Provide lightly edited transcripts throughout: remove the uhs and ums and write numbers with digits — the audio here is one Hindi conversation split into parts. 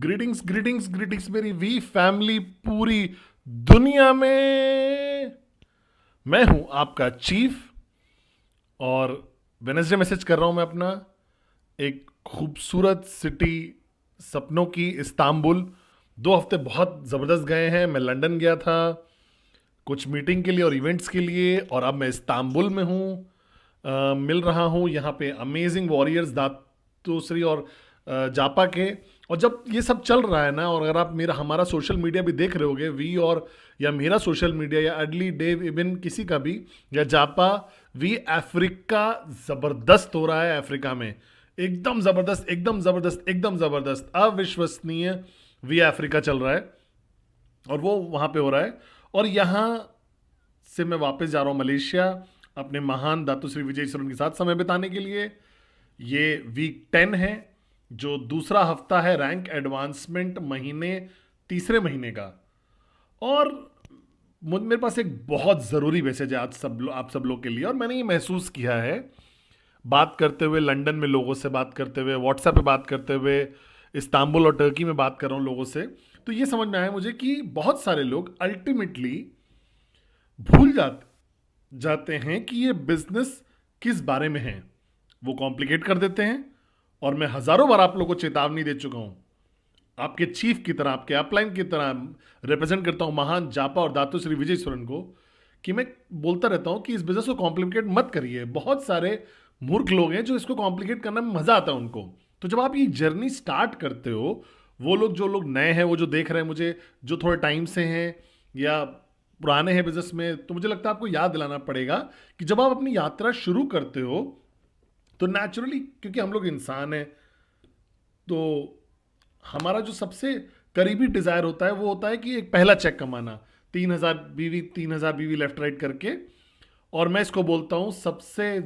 ग्रीटिंग्स ग्रीटिंग्स ग्रीटिंग्स मेरी वी फैमिली पूरी दुनिया में। मैं हूं आपका चीफ और वेनसडे मैसेज कर रहा हूं मैं अपना एक खूबसूरत सिटी सपनों की इस्तांबुल। 2 हफ्ते बहुत ज़बरदस्त गए हैं। मैं लंदन गया था कुछ मीटिंग के लिए और इवेंट्स के लिए, और अब मैं इस्तांबुल में हूँ। मिल रहा हूँ यहाँ पे अमेजिंग वॉरियर्स दातुश्री और जापा के। और जब ये सब चल रहा है ना, और अगर आप मेरा हमारा सोशल मीडिया भी देख रहे होगे, वी और या मेरा सोशल मीडिया या अडली डेव इवन किसी का भी या जापा, वी अफ्रीका ज़बरदस्त हो रहा है। अफ्रीका में एकदम ज़बरदस्त, एकदम ज़बरदस्त, एकदम ज़बरदस्त, अविश्वसनीय वी अफ्रीका चल रहा है। और वो वहाँ पे हो रहा है। और यहाँ से मैं वापस जा रहा हूँ मलेशिया अपने महान दातुश्री विजय सरन के साथ समय बिताने के लिए। ये वीक 10 है, जो दूसरा हफ्ता है रैंक एडवांसमेंट महीने, तीसरे महीने का। और मेरे पास एक बहुत ज़रूरी मैसेज है आज आप सब लोग के लिए। और मैंने ये महसूस किया है बात करते हुए, लंदन में लोगों से बात करते हुए, व्हाट्सएप पे बात करते हुए, इस्तांबुल और टर्की में बात कर रहा हूँ लोगों से, तो ये समझ में आया मुझे कि बहुत सारे लोग अल्टीमेटली भूल जाते हैं कि ये बिजनेस किस बारे में है। वो कॉम्प्लिकेट कर देते हैं। और मैं हजारों बार आप लोगों को चेतावनी दे चुका हूं, आपके चीफ की तरह, आपके अपलाइन की तरह रिप्रेजेंट करता हूं महान जापा और दातुश्री विजय सुरन को, कि मैं बोलता रहता हूं कि इस बिजनेस को कॉम्प्लिकेट मत करिए। बहुत सारे मूर्ख लोग हैं जो इसको कॉम्प्लिकेट करने में मजा आता है उनको। तो जब आप ये जर्नी स्टार्ट करते हो, वो लोग जो लोग नए हैं, वो जो देख रहे हैं मुझे, जो थोड़े टाइम से हैं या पुराने हैं बिजनेस में, तो मुझे लगता है आपको याद दिलाना पड़ेगा कि जब आप अपनी यात्रा शुरू करते हो तो नेचुरली, क्योंकि हम लोग इंसान हैं, तो हमारा जो सबसे करीबी डिजायर होता है वो होता है कि एक पहला चेक कमाना, 3,000 बीवी लेफ्ट राइट करके। और मैं इसको बोलता हूं सबसे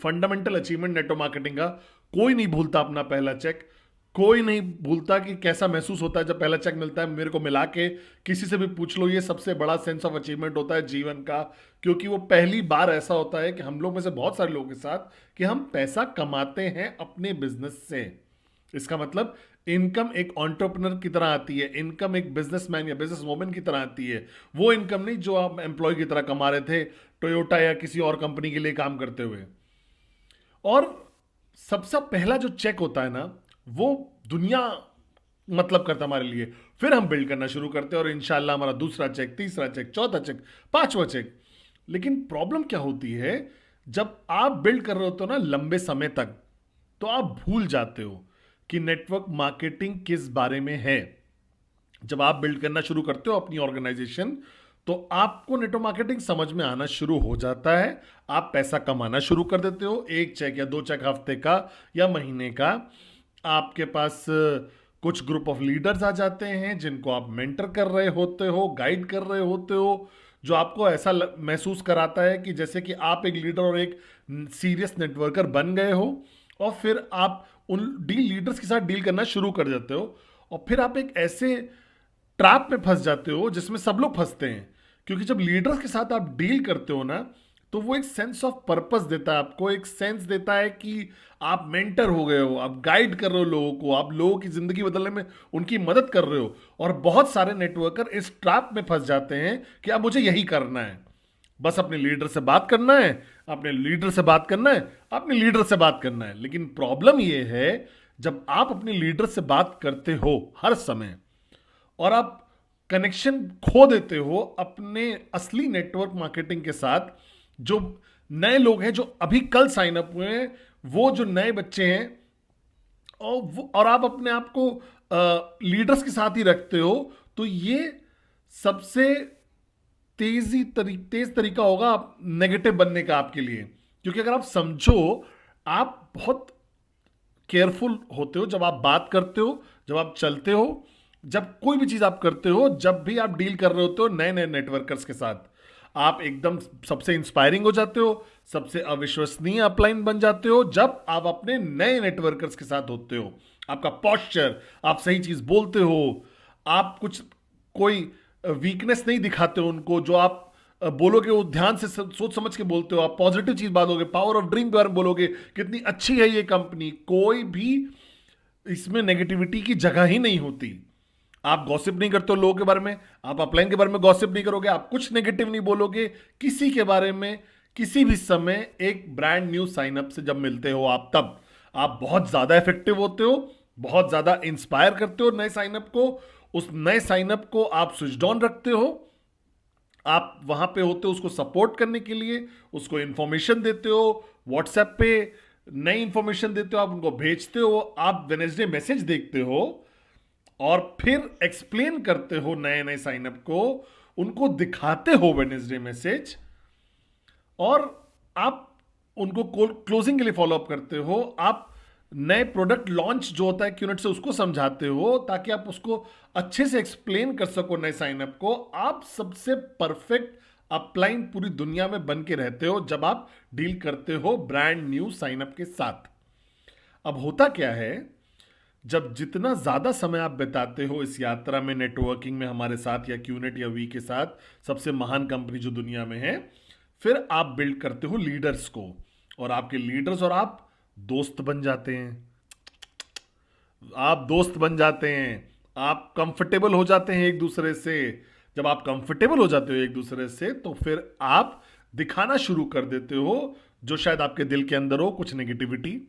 फंडामेंटल अचीवमेंट नेटवर्क मार्केटिंग का। कोई नहीं भूलता अपना पहला चेक। कोई नहीं भूलता कि कैसा महसूस होता है जब पहला चेक मिलता है। मेरे को मिला के किसी से भी पूछ लो, ये सबसे बड़ा सेंस ऑफ अचीवमेंट होता है जीवन का। क्योंकि वो पहली बार ऐसा होता है कि हम लोग में से बहुत सारे लोगों के साथ कि हम पैसा कमाते हैं अपने बिजनेस से। इसका मतलब इनकम एक एंटरप्रेन्योर की तरह आती है, इनकम एक बिजनेसमैन या बिजनेस वोमन की तरह आती है। वो इनकम नहीं जो आप एम्प्लॉय की तरह कमा रहे थे टोयोटा या किसी और कंपनी के लिए काम करते हुए। और सबसे पहला जो चेक होता है ना, वो दुनिया मतलब करता हमारे लिए। फिर हम बिल्ड करना शुरू करते हैं और इंशाल्लाह हमारा दूसरा चेक, तीसरा चेक, चौथा चेक, पांचवा चेक। लेकिन प्रॉब्लम क्या होती है, जब आप बिल्ड कर रहे होते हो ना लंबे समय तक, तो आप भूल जाते हो कि नेटवर्क मार्केटिंग किस बारे में है। जब आप बिल्ड करना शुरू करते हो अपनी ऑर्गेनाइजेशन, तो आपको नेटवर्क मार्केटिंग समझ में आना शुरू हो जाता है। आप पैसा कमाना शुरू कर देते हो, एक चेक या 2 चेक हफ्ते का या महीने का। आपके पास कुछ ग्रुप ऑफ लीडर्स आ जाते हैं जिनको आप मेंटर कर रहे होते हो, गाइड कर रहे होते हो, जो आपको ऐसा महसूस कराता है कि जैसे कि आप एक लीडर और एक सीरियस नेटवर्कर बन गए हो। और फिर आप उन डील लीडर्स के साथ डील करना शुरू कर देते हो। और फिर आप एक ऐसे ट्रैप में फंस जाते हो जिसमें सब लोग फंसते हैं। क्योंकि जब लीडर्स के साथ आप डील करते हो ना, तो वो एक सेंस ऑफ पर्पस देता है आपको, एक सेंस देता है कि आप मेंटर हो गए हो, आप गाइड कर रहे हो लोगों को, आप लोगों की जिंदगी बदलने में उनकी मदद कर रहे हो। और बहुत सारे नेटवर्कर इस ट्रैप में फंस जाते हैं कि अब मुझे यही करना है, बस अपने लीडर से बात करना है, अपने लीडर से बात करना है, अपने लीडर से बात करना है। लेकिन प्रॉब्लम यह है, जब आप अपने लीडर से बात करते हो हर समय और आप कनेक्शन खो देते हो अपने असली नेटवर्क मार्केटिंग के साथ, जो नए लोग हैं जो अभी कल साइन अप हुए हैं, वो जो नए बच्चे हैं, और आप अपने आप को लीडर्स के साथ ही रखते हो, तो ये सबसे तेज तरीका होगा नेगेटिव बनने का आपके लिए। क्योंकि अगर आप समझो, आप बहुत केयरफुल होते हो जब आप बात करते हो, जब आप चलते हो, जब कोई भी चीज आप करते हो, जब भी आप डील कर रहे होते हो नए नए नेटवर्कर्स के साथ, आप एकदम सबसे इंस्पायरिंग हो जाते हो, सबसे अविश्वसनीय अपलाइन बन जाते हो जब आप अपने नए नेटवर्कर्स के साथ होते हो। आपका पॉस्चर, आप सही चीज बोलते हो, आप कुछ कोई वीकनेस नहीं दिखाते हो उनको, जो आप बोलोगे वो ध्यान से सोच समझ के बोलते हो, आप पॉजिटिव चीज बोलोगे, पावर ऑफ ड्रीम के बारे में बोलोगे, कितनी अच्छी है ये कंपनी। कोई भी इसमें नेगेटिविटी की जगह ही नहीं होती। आप गॉसिप नहीं करते हो लोगों के बारे में, आप अपलाइन के बारे में गॉसिप नहीं करोगे, आप कुछ नेगेटिव नहीं बोलोगे किसी के बारे में किसी भी समय। एक ब्रांड न्यू साइनअप से जब मिलते हो आप, तब आप बहुत ज्यादा इफेक्टिव होते हो, बहुत ज्यादा इंस्पायर करते हो नए साइनअप को। उस नए साइनअप को आप स्विच ऑन रखते हो, आप वहां पे होते हो उसको सपोर्ट करने के लिए, उसको इंफॉर्मेशन देते हो, व्हाट्सएप पे नई इंफॉर्मेशन देते हो, आप उनको भेजते हो, आप वेनेसडे मैसेज देखते हो और फिर एक्सप्लेन करते हो नए नए साइनअप को, उनको दिखाते हो वेनेसडे मैसेज, और आप उनको क्लोजिंग के लिए फॉलो अप करते हो। आप नए प्रोडक्ट लॉन्च जो होता है क्यूनेट से उसको समझाते हो ताकि आप उसको अच्छे से एक्सप्लेन कर सको नए साइनअप को। आप सबसे परफेक्ट अपलाइन पूरी दुनिया में बन के रहते हो जब आप डील करते हो ब्रांड न्यू साइनअप के साथ। अब होता क्या है, जब जितना ज्यादा समय आप बिताते हो इस यात्रा में, नेटवर्किंग में हमारे साथ या क्यूनेट या वी के साथ, सबसे महान कंपनी जो दुनिया में है, फिर आप बिल्ड करते हो लीडर्स को, और आपके लीडर्स और आप दोस्त बन जाते हैं। आप दोस्त बन जाते हैं, आप कंफर्टेबल हो जाते हैं एक दूसरे से। जब आप कंफर्टेबल हो जाते हो एक दूसरे से, तो फिर आप दिखाना शुरू कर देते हो जो शायद आपके दिल के अंदर हो, कुछ नेगेटिविटी।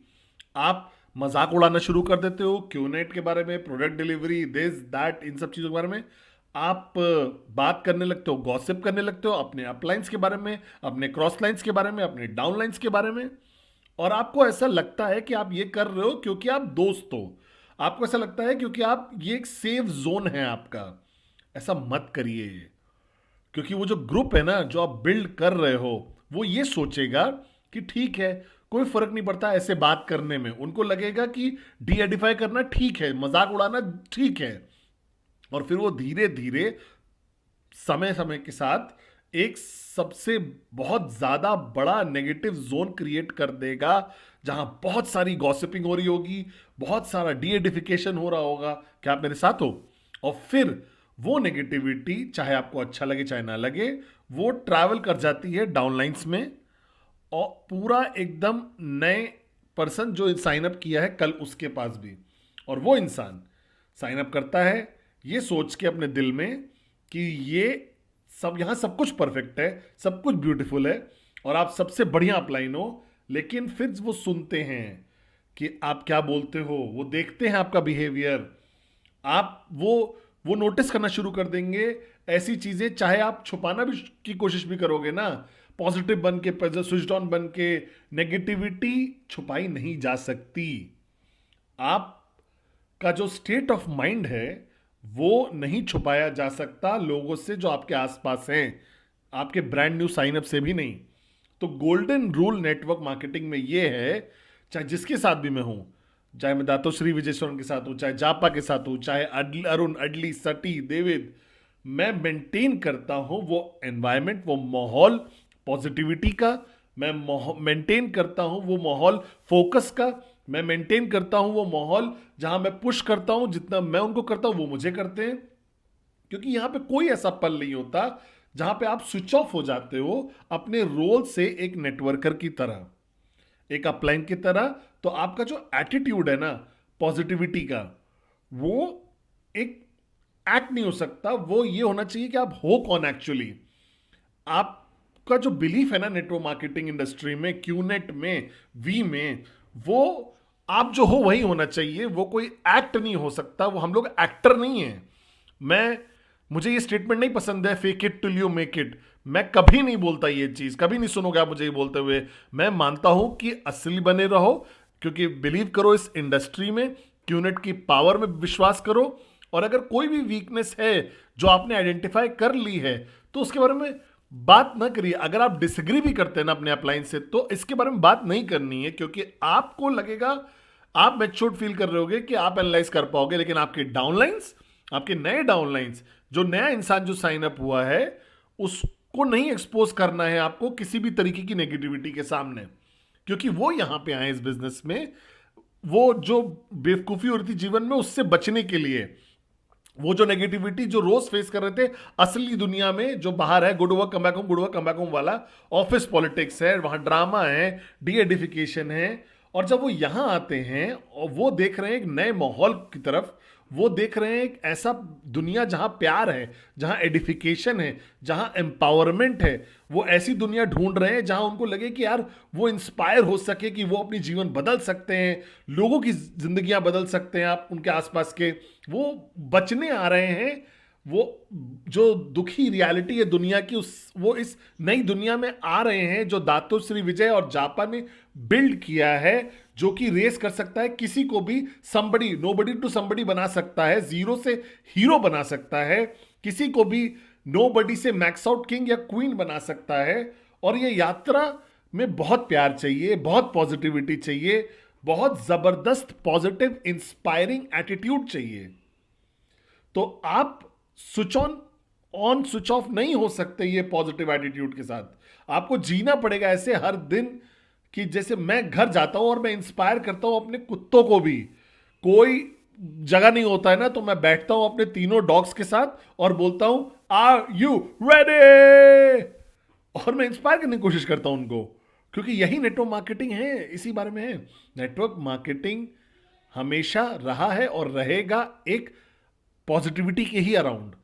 आप मजाक उड़ाना शुरू कर देते हो क्यूनेट के बारे में, प्रोडक्ट डिलीवरी, दिस दैट, इन सब चीजों के बारे में। आप बात करने लगते हो, गॉसिप करने लगते हो अपने अपलाइंस के बारे में, अपने क्रॉस लाइंस के बारे में, अपने डाउन लाइंस के बारे में। और आपको ऐसा लगता है कि आप ये कर रहे हो क्योंकि आप दोस्त हो, आपको ऐसा लगता है क्योंकि आप, ये एक सेफ जोन है आपका। ऐसा मत करिए, क्योंकि वो जो ग्रुप है ना जो आप बिल्ड कर रहे हो, वो ये सोचेगा कि ठीक है, कोई फर्क नहीं पड़ता ऐसे बात करने में। उनको लगेगा कि डी एडिफाई करना ठीक है, मजाक उड़ाना ठीक है, और फिर वो धीरे धीरे समय समय के साथ एक सबसे बहुत ज्यादा बड़ा नेगेटिव जोन क्रिएट कर देगा, जहां बहुत सारी गॉसिपिंग हो रही होगी, बहुत सारा डी एडिफिकेशन हो रहा होगा। क्या आप मेरे साथ हो? और फिर वो नेगेटिविटी, चाहे आपको अच्छा लगे चाहे ना लगे, वो ट्रैवल कर जाती है डाउनलाइंस में, और पूरा एकदम नए पर्सन जो साइन अप किया है कल उसके पास भी। और वो इंसान साइन अप करता है ये सोच के अपने दिल में कि ये सब, यहां सब कुछ परफेक्ट है, सब कुछ ब्यूटीफुल है, और आप सबसे बढ़िया अपलाइन हो। लेकिन फिर वो सुनते हैं कि आप क्या बोलते हो, वो देखते हैं आपका बिहेवियर, आप वो नोटिस करना शुरू कर देंगे ऐसी चीजें, चाहे आप छुपाना भी की कोशिश भी करोगे ना, पॉजिटिव बन के, स्विच ऑन बन के, नेगेटिविटी छुपाई नहीं जा सकती। आपका जो स्टेट ऑफ माइंड है वो नहीं छुपाया जा सकता लोगों से जो आपके आसपास हैं, आपके ब्रांड न्यू साइनअप से भी नहीं। तो गोल्डन रूल नेटवर्क मार्केटिंग में ये है, चाहे जिसके साथ भी मैं हूं, चाहे मैं दातोश्री विजयस्वरन के साथ हूं, चाहे जापा के साथ हूं, चाहे अरुण, अडली, सटी, देविद, मैं मेंटेन करता हूं वो एनवायरमेंट, वो माहौल पॉजिटिविटी का, मैं मेंटेन करता हूं वो माहौल फोकस का, मैं मेंटेन करता हूं वो माहौल जहां मैं पुश करता हूं, जितना मैं उनको करता हूं वो मुझे करते हैं। क्योंकि यहां पे कोई ऐसा पल नहीं होता जहां पे आप स्विच ऑफ हो जाते हो अपने रोल से, एक नेटवर्कर की तरह, एक अपलाइन की तरह। तो आपका जो एटीट्यूड है ना पॉजिटिविटी का, वो एक एक्ट नहीं हो सकता, वो ये होना चाहिए कि आप हो कौन एक्चुअली। आपका जो बिलीफ है ना नेटवर्क मार्केटिंग इंडस्ट्री में, क्यूनेट में, वी में, वो आप जो हो वही होना चाहिए, वो कोई एक्ट नहीं हो सकता। वो हम लोग एक्टर नहीं है। मुझे ये स्टेटमेंट नहीं पसंद है, fake it till you make it. मैं कभी नहीं बोलता ये चीज, कभी नहीं सुनोगे आप मुझे ये बोलते हुए। मैं मानता हूं कि असली बने रहो, क्योंकि बिलीव करो इस इंडस्ट्री में, क्यूनेट की पावर में विश्वास करो, और अगर कोई भी वीकनेस है जो आपने आइडेंटिफाई कर ली है तो उसके बारे में बात ना करिए। अगर आप डिसएग्री भी करते हैं ना अपने अपलाइन से, तो इसके बारे में बात नहीं करनी है, क्योंकि आपको लगेगा, आप मैच्योर्ड फील कर रहे होगे कि आप एनालाइज कर पाओगे, लेकिन आपके डाउनलाइंस, आपके नए डाउनलाइंस, जो नया इंसान जो साइन अप हुआ है, उसको नहीं एक्सपोज करना है आपको किसी भी तरीके की नेगेटिविटी के सामने, क्योंकि वो यहां पे आए इस बिजनेस में, वो जो बेवकूफी हो रही थी जीवन में उससे बचने के लिए। वो जो नेगेटिविटी जो रोज फेस कर रहे थे असली दुनिया में, जो बाहर है, good work come back home, good work come back home वाला ऑफिस पॉलिटिक्स है, वहां ड्रामा है, डी एडिफिकेशन है, और जब वो यहां आते हैं और वो देख रहे हैं एक नए माहौल की तरफ, वो देख रहे हैं एक ऐसा दुनिया जहां प्यार है, जहां एडिफिकेशन है, जहां एम्पावरमेंट है, वो ऐसी दुनिया ढूंढ रहे हैं जहां उनको लगे कि यार वो इंस्पायर हो सके, कि वो अपनी जीवन बदल सकते हैं, लोगों की जिंदगियां बदल सकते हैं आप उनके आसपास के, वो बचने आ रहे हैं। वो जो दुखी रियलिटी है दुनिया की, उस वो इस नई दुनिया में आ रहे हैं जो दातो श्री विजय और जापा ने बिल्ड किया है, जो कि रेस कर सकता है किसी को भी, समबडी नोबडी टू समबडी बना सकता है, जीरो से हीरो बना सकता है, किसी को भी नोबडी से मैक्स आउट किंग या क्वीन बना सकता है। और ये यात्रा में बहुत प्यार चाहिए, बहुत पॉजिटिविटी चाहिए, बहुत जबरदस्त पॉजिटिव इंस्पायरिंग एटीट्यूड चाहिए। तो आप स्विच ऑन स्विच ऑफ नहीं हो सकते ये पॉजिटिव एटीट्यूड के साथ। आपको जीना पड़ेगा ऐसे हर दिन कि जैसे मैं घर जाता हूं और मैं इंस्पायर करता हूं अपने कुत्तों को भी, कोई जगह नहीं होता है ना, तो मैं बैठता हूं अपने तीनों डॉग्स के साथ और बोलता हूं आर यू रेडी, और मैं इंस्पायर करने की कोशिश करता हूं उनको, क्योंकि यही नेटवर्क मार्केटिंग है, इसी बारे में है। नेटवर्क मार्केटिंग हमेशा रहा है और रहेगा एक पॉजिटिविटी के ही अराउंड।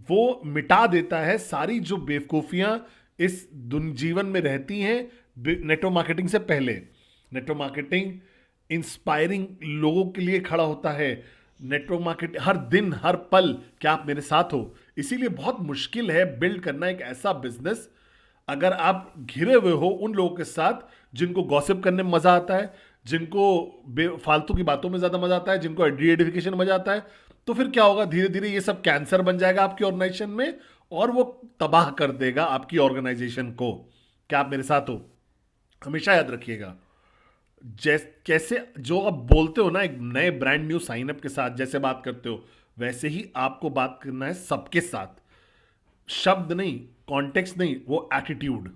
वो मिटा देता है सारी जो बेवकूफियां इस जीवन में रहती हैं नेटवर्क मार्केटिंग से पहले। नेटवर्क मार्केटिंग इंस्पायरिंग लोगों के लिए खड़ा होता है। नेटवर्क मार्केटिंग हर दिन हर पल, क्या आप मेरे साथ हो? इसीलिए बहुत मुश्किल है बिल्ड करना एक ऐसा बिजनेस अगर आप घिरे हुए हो उन लोगों के साथ जिनको गॉसिप करने में मजा आता है, जिनको फालतू की बातों में ज्यादा मजा आता है, जिनको एडिफिकेशन में मजा आता है। तो फिर क्या होगा, धीरे धीरे ये सब कैंसर बन जाएगा आपकी ऑर्गेनाइजेशन में और वो तबाह कर देगा आपकी ऑर्गेनाइजेशन को। क्या आप मेरे साथ हो? हमेशा याद रखिएगा, कैसे जो आप बोलते हो ना एक नए ब्रांड न्यू साइन अप के साथ जैसे बात करते हो, वैसे ही आपको बात करना है सबके साथ। शब्द नहीं, कॉन्टेक्स्ट नहीं, वो एटीट्यूड,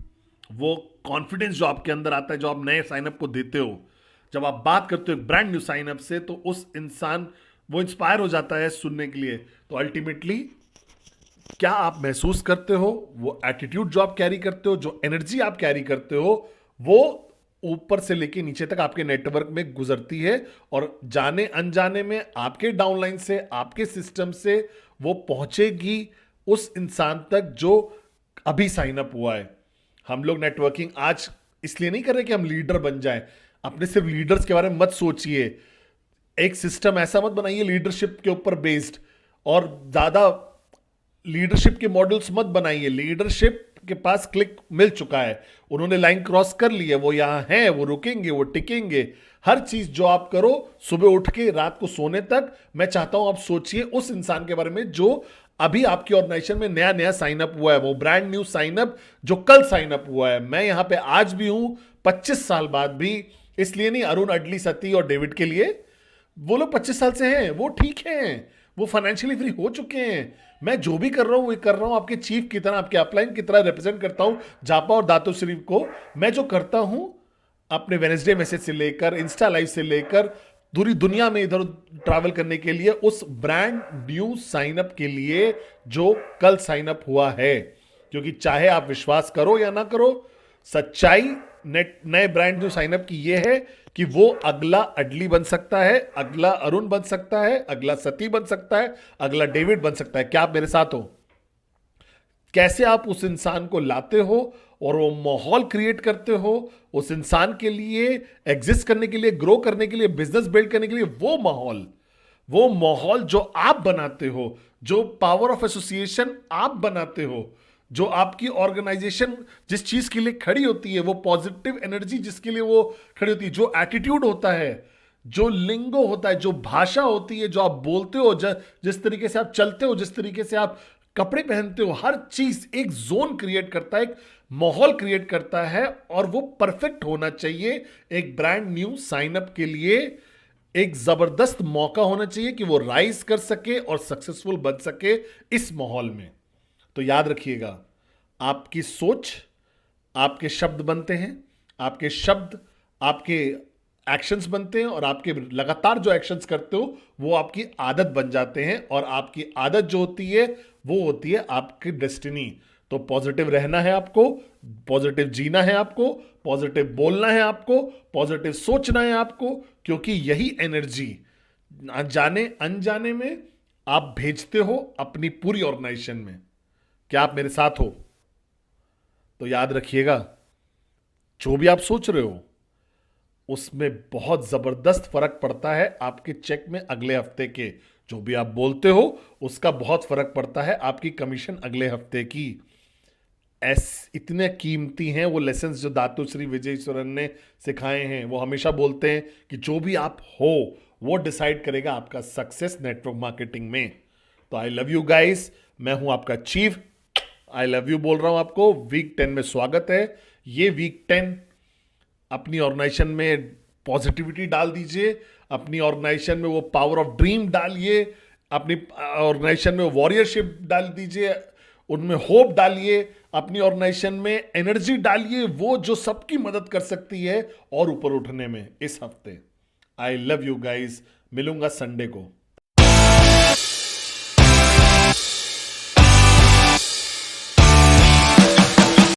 वो कॉन्फिडेंस जो आपके अंदर आता है, जो आप नए साइन अप को देते हो। जब आप बात करते हो एक ब्रांड न्यू साइन अप से, तो उस इंसान वो इंस्पायर हो जाता है सुनने के लिए। तो अल्टीमेटली क्या आप महसूस करते हो, वो एटीट्यूड जो आप कैरी करते हो, जो एनर्जी आप कैरी करते हो, वो ऊपर से लेके नीचे तक आपके नेटवर्क में गुजरती है और जाने अनजाने में आपके डाउनलाइन से, आपके सिस्टम से वो पहुंचेगी उस इंसान तक जो अभी साइन अप हुआ है। हम लोग नेटवर्किंग आज इसलिए नहीं कर रहे कि हम लीडर बन जाएं। अपने सिर्फ लीडर्स के बारे में मत सोचिए, एक सिस्टम ऐसा मत बनाइए लीडरशिप के ऊपर बेस्ड, और ज्यादा लीडरशिप के मॉडल्स मत बनाइए। लीडरशिप के पास क्लिक मिल चुका है, उन्होंने लाइन क्रॉस कर ली है, वो यहां हैं, वो रुकेंगे, वो टिकेंगे। हर चीज जो आप करो सुबह उठ के रात को सोने तक, मैं चाहता हूं आप सोचिए उस इंसान के बारे में जो अभी आपकी ऑर्गेनाइजेशन में नया नया साइन अप हुआ है, वो ब्रांड न्यू साइन अप जो कल साइन अप हुआ है। मैं यहां पे आज भी हूं 25 साल बाद भी, इसलिए नहीं अरुण, अडली, सती और डेविड के लिए। वो लोग 25 साल से हैं, वो ठीक हैं, वो फाइनेंशियली फ्री हो चुके हैं। मैं जो भी कर रहा हूं वो कर रहा हूं आपके चीफ की तरह, आपके अपलाइन की तरह रिप्रेजेंट करता हूं जापा और दातो शरीफ को। मैं जो करता हूं अपने वेडनेसडे मैसेज से लेकर इंस्टा लाइव से लेकर पूरी दुनिया में इधर ट्रैवल करने के लिए, उस ब्रांड न्यू साइन अप के लिए जो कल साइन अप हुआ है। क्योंकि चाहे आप विश्वास करो या ना करो, सच्चाई नए ब्रांड न्यू साइन अप की ये है कि वो अगला अडली बन सकता है, अगला अरुण बन सकता है, अगला सती बन सकता है, अगला डेविड बन सकता है। क्या आप मेरे साथ हो? कैसे आप उस इंसान को लाते हो और वो माहौल क्रिएट करते हो उस इंसान के लिए एग्जिस्ट करने के लिए, ग्रो करने के लिए, बिजनेस बिल्ड करने के लिए, वो माहौल जो आप बनाते हो, जो पावर ऑफ एसोसिएशन आप बनाते हो, जो आपकी ऑर्गेनाइजेशन जिस चीज के लिए खड़ी होती है, वो पॉजिटिव एनर्जी जिसके लिए वो खड़ी होती है, जो एटीट्यूड होता है, जो लिंगो होता है, जो भाषा होती है, जो आप बोलते हो, जिस तरीके से आप चलते हो, जिस तरीके से आप कपड़े पहनते हो, हर चीज एक जोन क्रिएट करता है, एक माहौल क्रिएट करता है, और वो परफेक्ट होना चाहिए। एक ब्रांड न्यू साइन अप के लिए एक जबरदस्त मौका होना चाहिए कि वो राइज कर सके और सक्सेसफुल बन सके इस माहौल में। तो याद रखिएगा, आपकी सोच आपके शब्द बनते हैं, आपके शब्द आपके एक्शंस बनते हैं, और आपके लगातार जो एक्शंस करते हो वो आपकी आदत बन जाते हैं, और आपकी आदत जो होती है वो होती है आपकी डेस्टिनी। तो पॉजिटिव रहना है आपको, पॉजिटिव जीना है आपको, पॉजिटिव बोलना है आपको, पॉजिटिव सोचना है आपको, क्योंकि यही एनर्जी जाने अनजाने में आप भेजते हो अपनी पूरी ऑर्गेनाइजेशन में। क्या आप मेरे साथ हो? तो याद रखिएगा, जो भी आप सोच रहे हो उसमें बहुत जबरदस्त फर्क पड़ता है आपके चेक में अगले हफ्ते के। जो भी आप बोलते हो उसका बहुत फर्क पड़ता है आपकी कमीशन अगले हफ्ते की। इतने कीमती हैं वो लेसन्स जो दातु श्री विजयेश्वरन ने सिखाए हैं। वो हमेशा बोलते हैं कि जो भी आप हो वो डिसाइड करेगा आपका सक्सेस नेटवर्क मार्केटिंग में। तो आई लव यू गाइस, मैं हूं आपका चीफ, आई लव यू बोल रहा हूं आपको। वीक 10 में स्वागत है। ये वीक 10 अपनी ऑर्गेनाइजेशन में पॉजिटिविटी डाल दीजिए, अपनी ऑर्गेनाइजेशन में वो पावर ऑफ ड्रीम डालिए, अपनी ऑर्गेनाइजेशन में वॉरियरशिप डाल दीजिए, उनमें होप डालिए, अपनी ऑर्गेनाइजेशन में एनर्जी डालिए, वो जो सबकी मदद कर सकती है और ऊपर उठने में इस हफ्ते। आई लव यू गाइज, मिलूंगा संडे को।